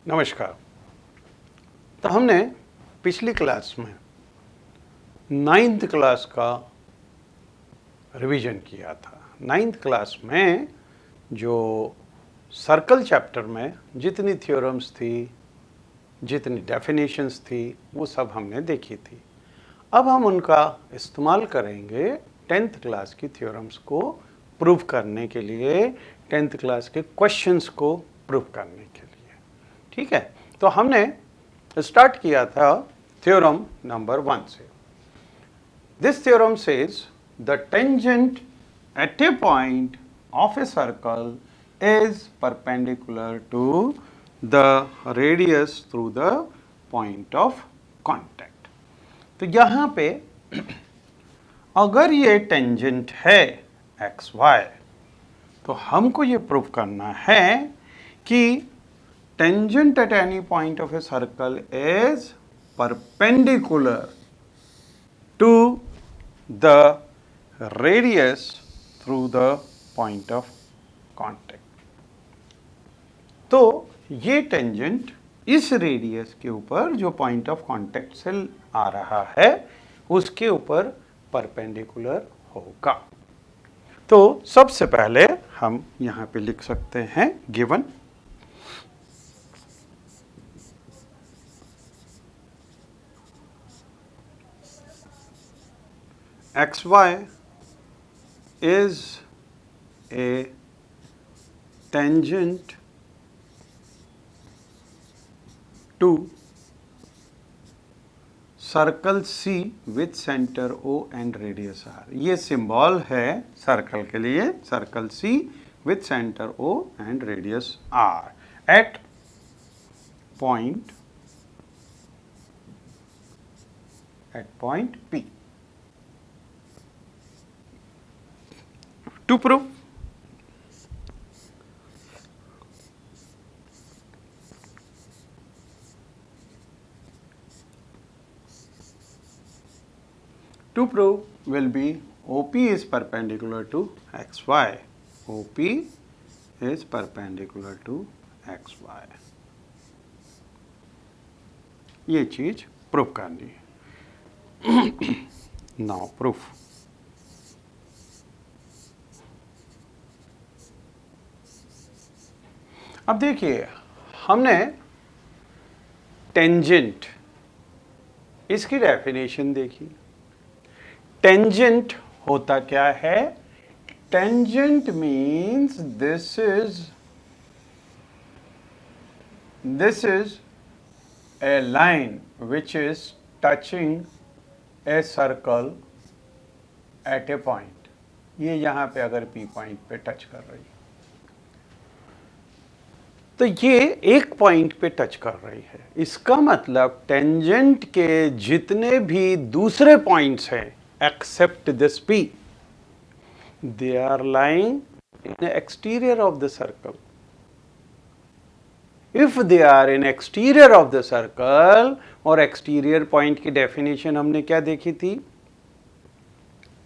नमस्कार। तो हमने पिछली क्लास में 9th क्लास का रिवीजन किया था। 9th क्लास में जो सर्कल चैप्टर में जितनी थ्योरम्स थी, जितनी डेफिनेशंस थी, वो सब हमने देखी थी। अब हम उनका इस्तेमाल करेंगे 10th क्लास की थ्योरम्स को प्रूव करने के लिए, 10th क्लास के क्वेश्चंस को प्रूव करने के लिए। ठीक है, तो हमने स्टार्ट किया था थ्योरम नंबर 1 से। This theorem says the tangent at a point of a circle is perpendicular to the radius through the point of contact. तो यहाँ पे अगर ये टेंजेंट है एक्स वाई, तो हमको ये प्रूव करना है कि tangent at any point of a circle is perpendicular to the radius through the point of contact। तो ये टेंजेंट इस रेडियस के ऊपर जो पॉइंट ऑफ कांटेक्ट से आ रहा है उसके ऊपर परपेंडिकुलर होगा। तो सबसे पहले हम यहाँ पे लिख सकते हैं given xy is a tangent to circle C with center O and radius R। ये सिंबल है सर्कल के लिए, circle C with center O and radius R at point P। To prove will be OP is perpendicular to XY। OP is perpendicular to XY। ये चीज prove करनी है। Now proof. अब देखिए, हमने टेंजेंट इसकी डेफिनेशन देखी। टेंजेंट होता क्या है? Tangent means this is a line which is touching a circle eight a point. ये यहां पे अगर पी पॉइंट पे टच कर रही है तो ये एक पॉइंट पे टच कर रही है। इसका मतलब टेंजेंट के जितने भी दूसरे पॉइंट्स हैं except this P, they are lying in exterior of the circle. If they are in exterior of the circle, और एक्सटीरियर पॉइंट की डेफिनेशन हमने क्या देखी थी?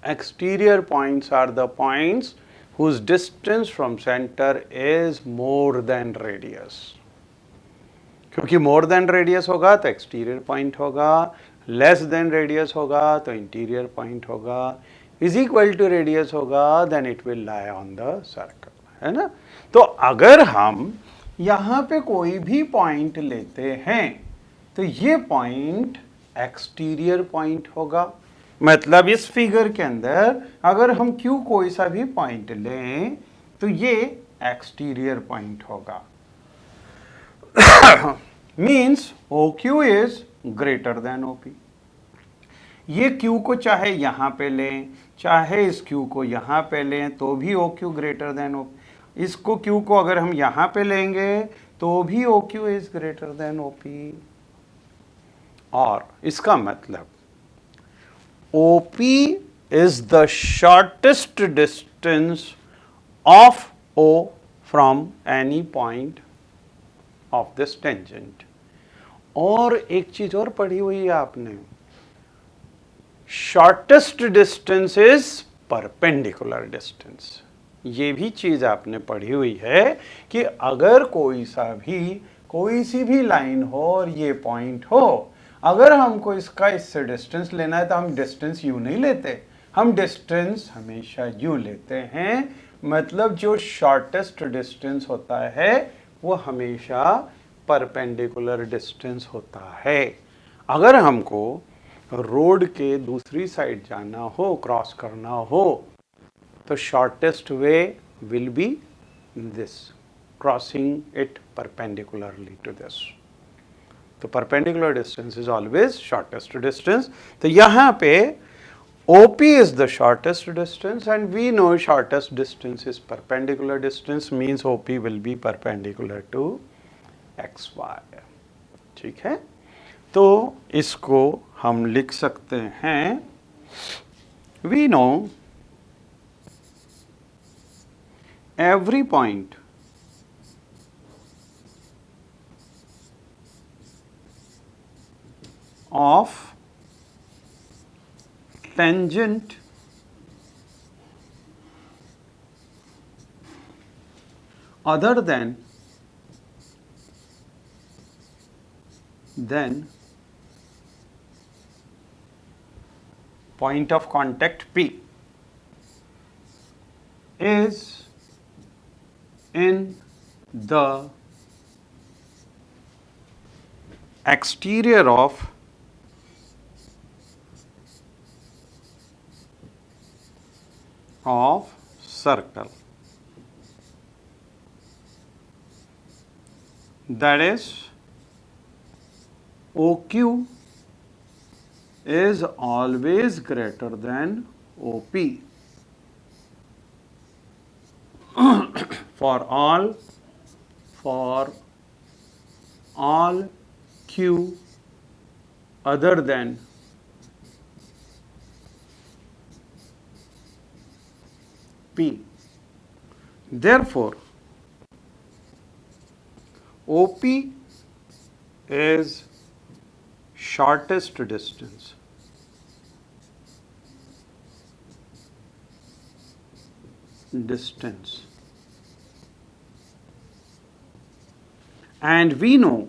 Exterior points are the points whose distance from center is more than radius। क्योंकि more than radius होगा तो exterior point होगा, less than radius होगा तो interior point होगा, is equal to radius होगा then it will lie on the circle, है ना? तो अगर हम यहाँ पे कोई भी point लेते हैं तो ये point exterior point होगा। मतलब इस फिगर के अंदर अगर हम Q कोई सा भी पॉइंट लें तो ये एक्सटीरियर पॉइंट होगा। Means OQ is greater than OP। ये Q को चाहे यहां पे लें, चाहे इस Q को यहां पे लें तो भी OQ ग्रेटर देन OP। इसको Q को अगर हम यहां पे लेंगे तो भी OQ is greater than OP। और इसका मतलब OP is the shortest distance of O from any point of this tangent। और एक चीज और पढ़ी हुई है आपने, shortest distance is perpendicular distance। ये भी चीज आपने पढ़ी हुई है कि अगर कोई सा भी कोई सी भी लाइन हो और ये पॉइंट हो, अगर हमको इसका इससे डिस्टेंस लेना है तो हम डिस्टेंस यू नहीं लेते, हम डिस्टेंस हमेशा यू लेते हैं। मतलब जो शॉर्टेस्ट डिस्टेंस होता है वो हमेशा परपेंडिकुलर डिस्टेंस होता है। अगर हमको रोड के दूसरी साइड जाना हो, क्रॉस करना हो, तो shortest way will be this, crossing it perpendicularly to this. तो perpendicular distance is always shortest distance. तो यहाँ पे OP is the shortest distance and we know shortest distance is perpendicular distance, means OP will be perpendicular to XY। ठीक है, तो इसको हम लिख सकते हैं, we know every point of tangent other than point of contact P is in the exterior of circle, that is OQ is always greater than OP for all Q other than P. Therefore, OP is shortest distance and we know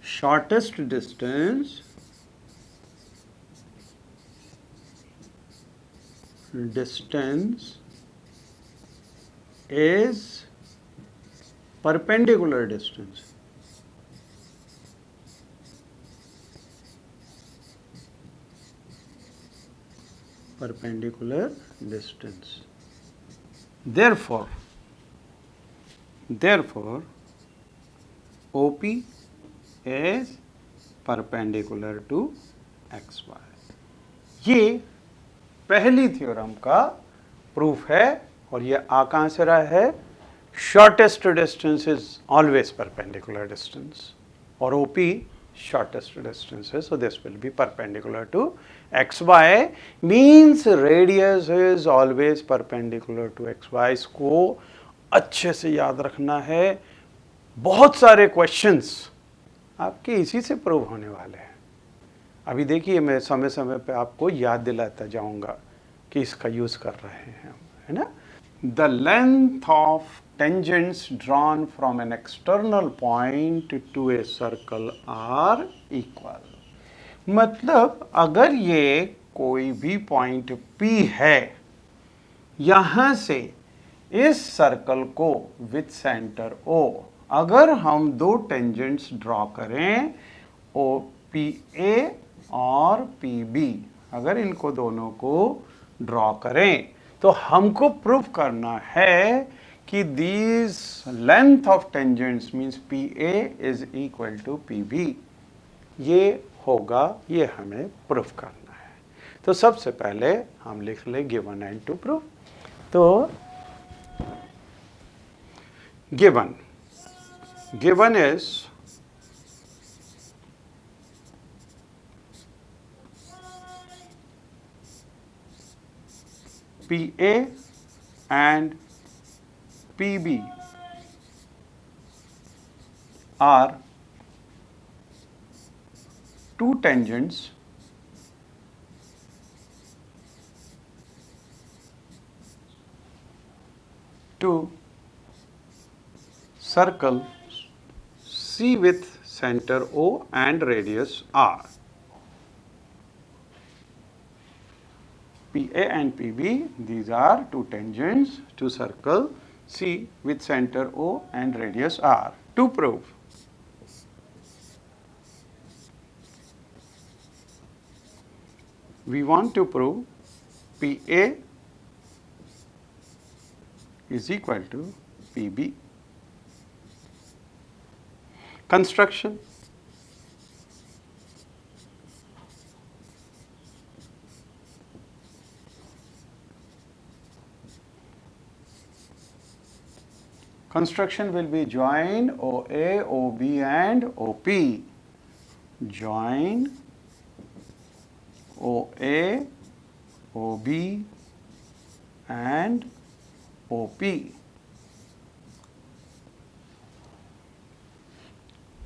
shortest distance is perpendicular distance. Therefore, OP is perpendicular to XY। ये पहली theorem का proof है और ये आ कहाँ से रहा है? Shortest distance is always perpendicular distance और OP shortest distance है, so this will be perpendicular to XY, means radius is always perpendicular to XY। इसको अच्छे से याद रखना है, बहुत सारे क्वेश्चंस आपके इसी से प्रूव होने वाले हैं। अभी देखिए मैं समय समय पे आपको याद दिलाता जाऊंगा कि इसका यूज कर रहे हैं, है ना। The length of tangents drawn from an external point to a circle are equal। मतलब अगर ये कोई भी पॉइंट P है, यहां से इस सर्कल को विथ सेंटर O अगर हम दो टेंजेंट्स ड्रॉ करें, OPA और PB, अगर इनको दोनों को ड्रॉ करें तो हमको प्रूव करना है कि these length of tangents means PA is equal to PB। ये होगा, ये हमें प्रूफ करना है। तो सबसे पहले हम लिख ले गिवन एंड टू प्रूफ। तो given is PA and PB are two tangents to circle C with center O and radius R. PA and PB, these are two tangents to circle C with center O and radius R. To prove, we want to prove PA is equal to PB. Construction. Construction will be join OA, OB and OP. Join OA, OB and OP.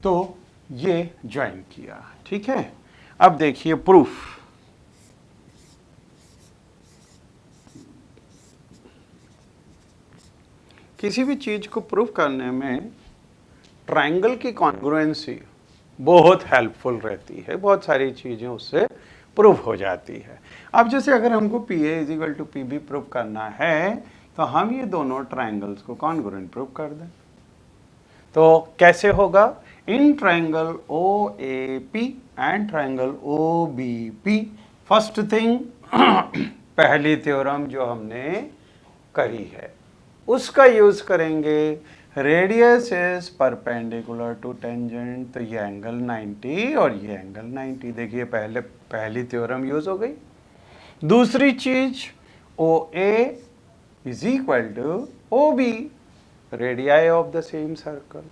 तो ये join किया, ठीक है। अब देखिए proof. किसी भी चीज को प्रूफ करने में ट्रायंगल की कॉन्ग्रुएंसी बहुत हेल्पफुल रहती है, बहुत सारी चीजें उससे प्रूफ हो जाती है। अब जैसे अगर हमको P A is equal to P B proof करना है तो हम ये दोनों ट्रायंगल्स को कॉन्ग्रुएंट प्रूफ कर दें। तो कैसे होगा? In triangle O A P and triangle O B P, first thing पहली थ्योरम जो हमने करी है उसका यूज करेंगे। Radius is perpendicular to tangent, तो ये एंगल 90 और ये एंगल 90। देखिए पहली थ्योरम यूज हो गई। दूसरी चीज O A is equal to O B, radii of the same circle.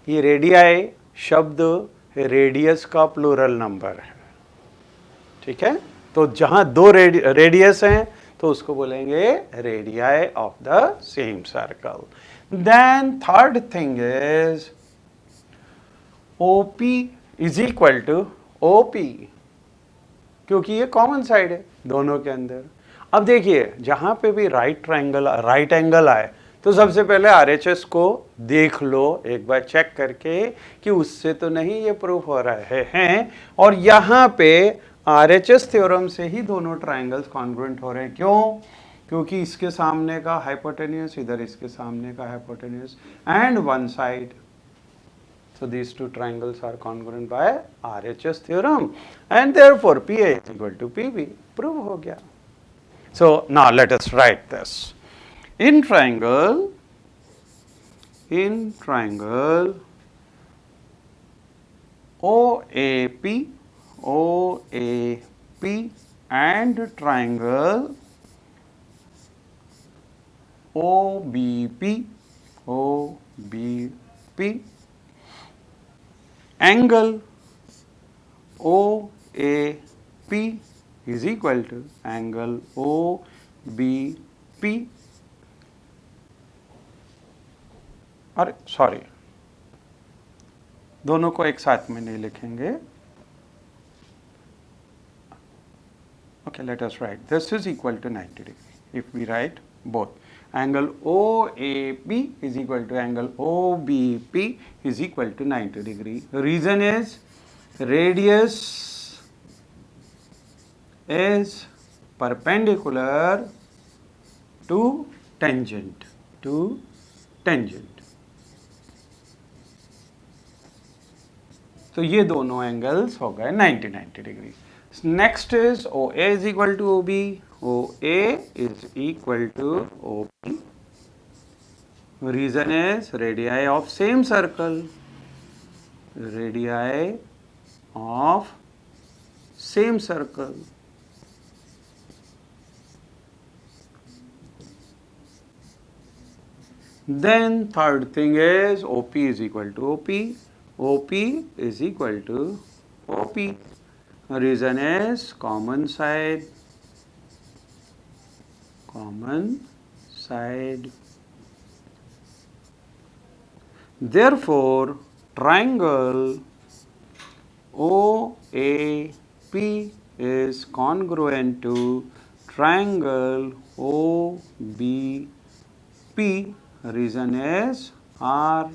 ये रेडियाई शब्द रेडियस का प्लूरल नंबर है, ठीक है। तो जहां दो रेडियस हैं तो उसको बोलेंगे radii of the same circle. Then third thing is OP is equal to OP, क्योंकि ये कॉमन साइड है दोनों के अंदर। अब देखिए जहां पे भी राइट एंगल आए तो सबसे पहले RHS को देख लो, एक बार चेक करके कि उससे तो नहीं ये प्रूफ हो रहे हैं। और यहाँ पे RHS थ्योरम से ही दोनों ट्रायंगल्स कॉन्ग्रुएंट हो रहे हैं। क्यों? क्योंकि इसके सामने का हाइपोटेन्यूस इधर इसके सामने का hypotenuse and one side, so these two triangles are congruent by RHS theorem and therefore PA is equal to PB. Prove हो गया। So now let us write this. In triangle OAP and triangle OBP angle OAP is equal to angle OBP, अरे sorry दोनों को एक साथ में नहीं लिखेंगे। Okay, let us write this is equal to 90 degree. If we write both, angle OAP is equal to angle OBP is equal to 90 degree. Reason is radius is perpendicular to tangent. तो ये दोनों angles हो गए 90 degree. Next is OA is equal to OB, OA is equal to OB. Reason is radii of same circle, radii of same circle. Then third thing is OP is equal to OP, OP is equal to OP. Reason is common side. Therefore, triangle OAP is congruent to triangle OBP. P, reason is RHS,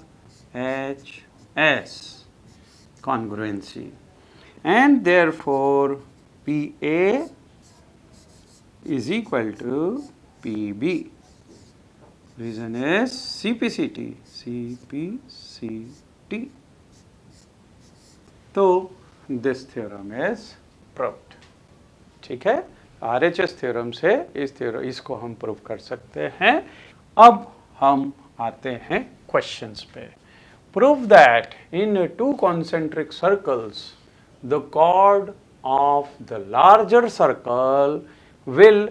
congruency, and therefore PA is equal to PB. Reason is CPCT, CPCT. तो this theorem is proved. ठीक है, RHS theorem से इसको हम prove कर सकते हैं। अब हम आते हैं क्वेश्चंस पे। Prove that in to concentric circles the chord of the larger circle will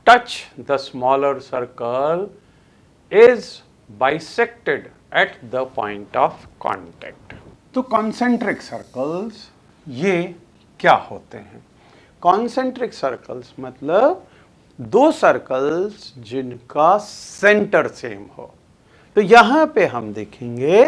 touch the smaller circle is bisected at the point of contact। तो कॉन्सेंट्रिक सर्कल्स ये क्या होते हैं? कॉन्सेंट्रिक सर्कल्स मतलब दो सर्कल्स जिनका सेंटर सेम हो। तो यहां पे हम देखेंगे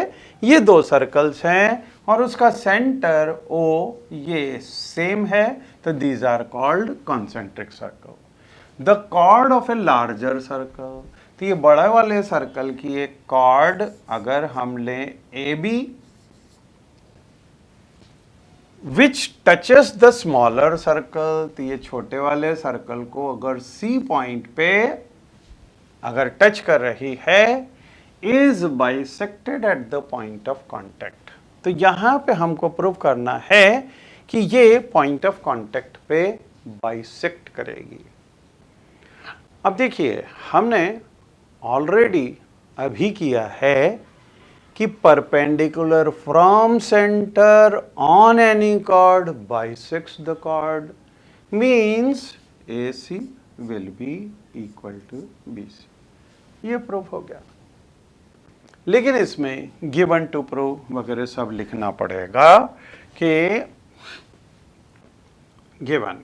ये दो सर्कल्स हैं और उसका सेंटर ओ ये सेम है, तो these are called concentric circle. The chord of a larger circle, तो ये बड़े वाले सर्कल की एक कॉर्ड अगर हम लें A B which touches the smaller circle, तो ये छोटे वाले सर्कल को अगर सी पॉइंट पे अगर टच कर रही है, is bisected at the point of contact. तो यहां पे हमको प्रूव करना है कि ये पॉइंट ऑफ कांटेक्ट पे बाइसेक्ट करेगी। अब देखिए, हमने ऑलरेडी अभी किया है कि perpendicular from centre on any chord bisects the chord means AC will be equal to BC। ये प्रूफ हो गया। लेकिन इसमें गिवन टू प्रूव वगैरह सब लिखना पड़ेगा कि given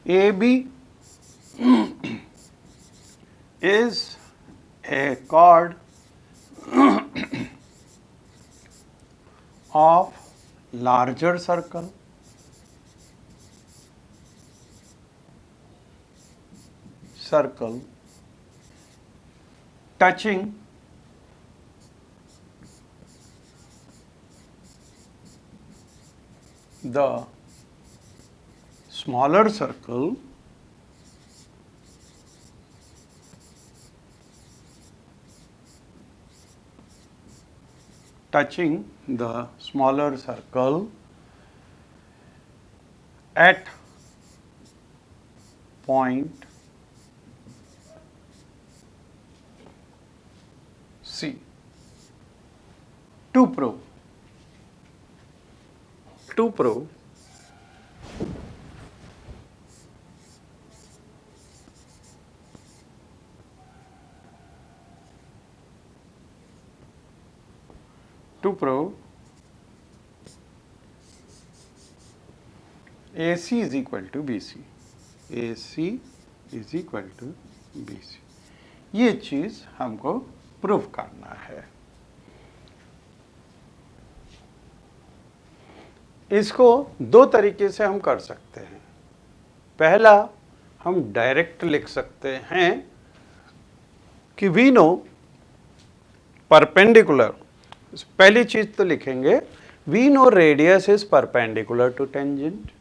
AB is a chord of larger circle touching the smaller circle at point C। To prove AC is equal to BC, AC is equal to BC, ये चीज हमको प्रूव करना है। इसको दो तरीके से हम कर सकते हैं। पहला, हम डायरेक्ट लिख सकते हैं कि वी नो परपेंडिकुलर, पहली चीज तो लिखेंगे we know radius is perpendicular to tangent,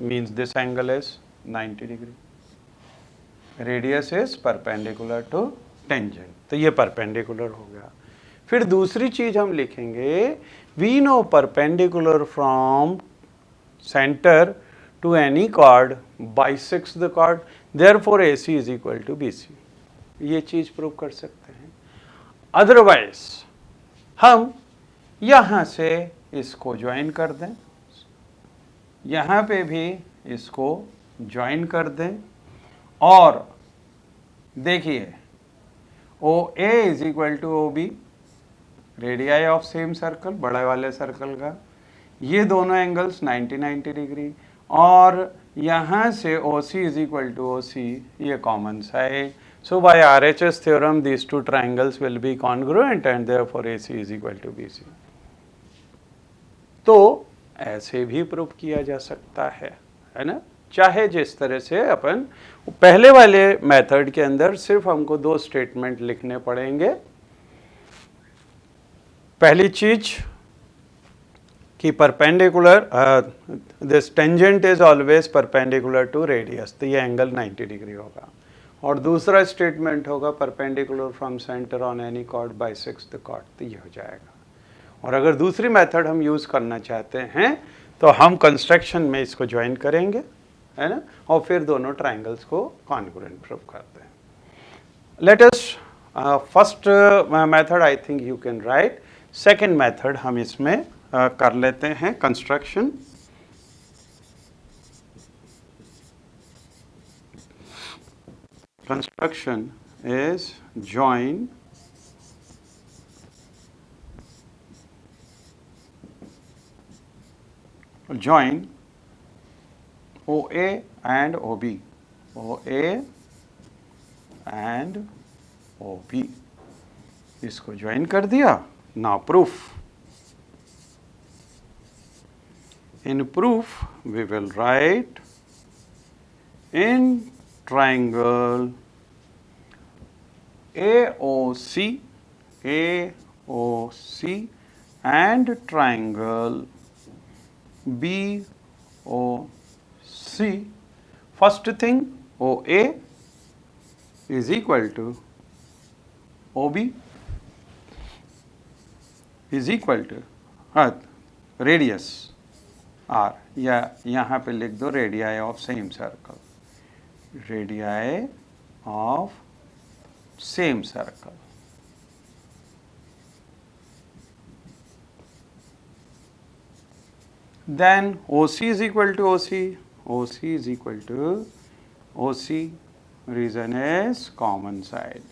means this angle is 90 degree, radius is perpendicular to tangent, तो ये परपेंडिकुलर हो गया। फिर दूसरी चीज हम लिखेंगे we know perpendicular from centre to any chord bisects the chord, therefore AC is equal to BC। ये चीज प्रूव कर सकते हैं। अदरवाइज हम यहां से इसको ज्वाइन कर दें, यहां पे भी इसको ज्वाइन कर दें, और देखिए OA is equal to OB, radii of same circle, बड़े वाले सर्कल का, ये दोनों एंगल्स 90 डिग्री, और यहाँ से OC is equal to OC, ये कॉमन सा है। So by RHS theorem these two triangles will be congruent and therefore AC is equal to BC। तो ऐसे भी प्रूव किया जा सकता है ना। चाहे जिस तरह से अपन पहले वाले मेथड के अंदर सिर्फ हमको 2 स्टेटमेंट लिखने पड़ेंगे। पहली चीज कि perpendicular this tangent is always perpendicular to radius, तो ये एंगल 90 डिग्री होगा। और दूसरा स्टेटमेंट होगा perpendicular from centre on any chord bisects the chord, तो ये हो जाएगा। और अगर दूसरी मेथड हम यूज़ करना चाहते हैं तो हम कंस्ट्रक्शन में इसको ज्वाइन करेंगे, है ना, और फिर दोनों ट्राइंगल्स को कॉन्ग्रुएंट प्रूव करते हैं। Let us first method I think you can write, second method हम इसमें कर लेते हैं construction. Construction is join OA and OB, OA and OB, इसको ज्वाइन कर दिया। Now proof, in proof we will write in triangle AOC and triangle BOC, first thing OA is equal to OB is equal to radius R, या यहाँ पे लिख दो radii of same circle, radii of same circle. Then OC is equal to OC, OC is equal to OC, reason is common side.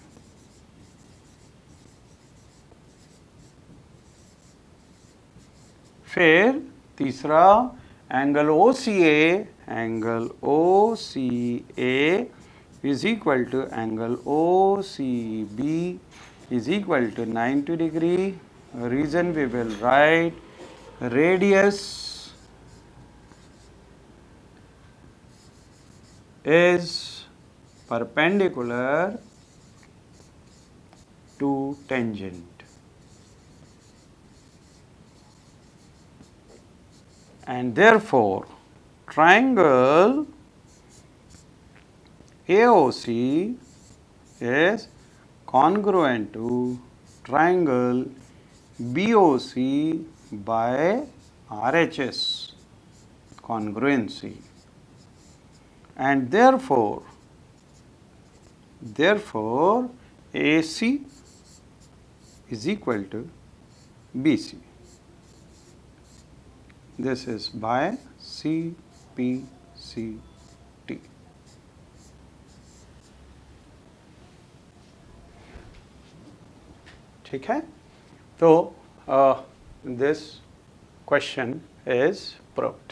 फिर तीसरा angle OCA, angle OCA is equal to angle OCB is equal to 90 degree. Reason we will write radius is perpendicular to tangent, and therefore triangle AOC is congruent to triangle BOC by RHS, congruency, and therefore AC is equal to BC. This is by CPCT. ठीक है, तो this question is proved.